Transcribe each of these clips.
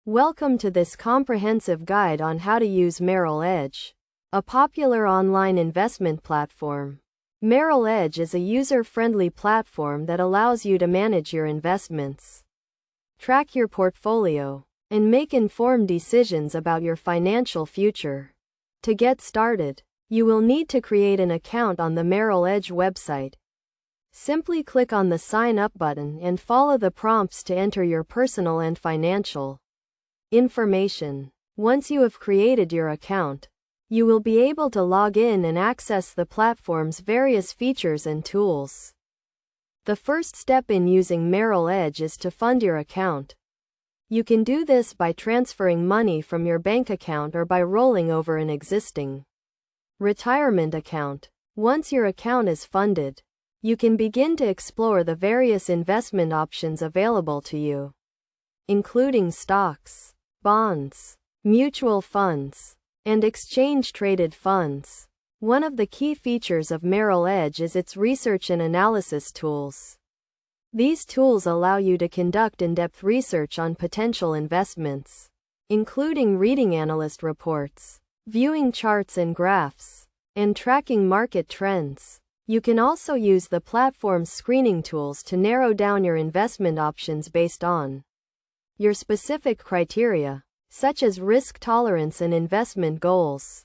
Welcome to this comprehensive guide on how to use Merrill Edge, a popular online investment platform. Merrill Edge is a user-friendly platform that allows you to manage your investments, track your portfolio, and make informed decisions about your financial future. To get started, you will need to create an account on the Merrill Edge website. Simply click on the Sign Up button and follow the prompts to enter your personal and financial information. Once you have created your account, you will be able to log in and access the platform's various features and tools. The first step in using Merrill Edge is to fund your account. You can do this by transferring money from your bank account or by rolling over an existing retirement account. Once your account is funded, you can begin to explore the various investment options available to you, including stocks, bonds, mutual funds, and exchange-traded funds. One of the key features of Merrill Edge is its research and analysis tools. These tools allow you to conduct in-depth research on potential investments, including reading analyst reports, viewing charts and graphs, and tracking market trends. You can also use the platform's screening tools to narrow down your investment options based on your specific criteria, such as risk tolerance and investment goals.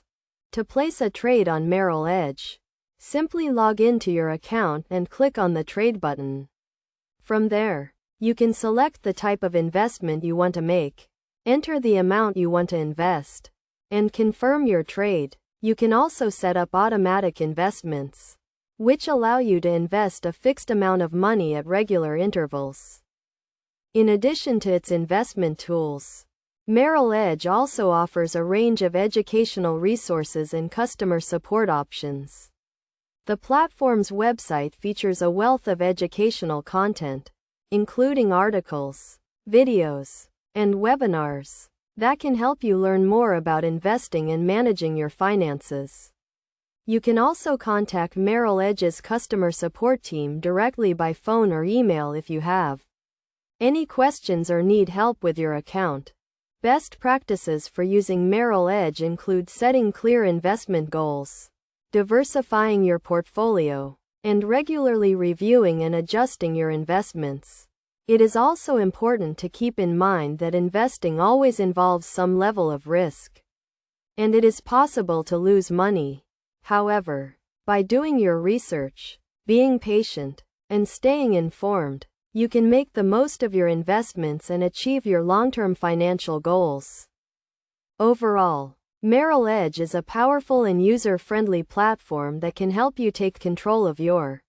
To place a trade on Merrill Edge, simply log into your account and click on the Trade button. From there, you can select the type of investment you want to make, enter the amount you want to invest, and confirm your trade. You can also set up automatic investments, which allow you to invest a fixed amount of money at regular intervals. In addition to its investment tools, Merrill Edge also offers a range of educational resources and customer support options. The platform's website features a wealth of educational content, including articles, videos, and webinars that can help you learn more about investing and managing your finances. You can also contact Merrill Edge's customer support team directly by phone or email if you have any questions or need help with your account. Best practices for using Merrill Edge include setting clear investment goals, diversifying your portfolio, and regularly reviewing and adjusting your investments. It is also important to keep in mind that investing always involves some level of risk, and it is possible to lose money. However, by doing your research, being patient, and staying informed, you can make the most of your investments and achieve your long-term financial goals. Overall, Merrill Edge is a powerful and user-friendly platform that can help you take control of your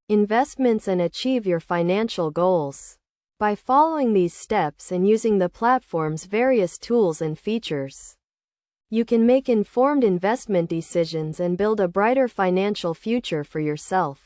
investments and achieve your financial goals. By following these steps and using the platform's various tools and features, you can make informed investment decisions and build a brighter financial future for yourself.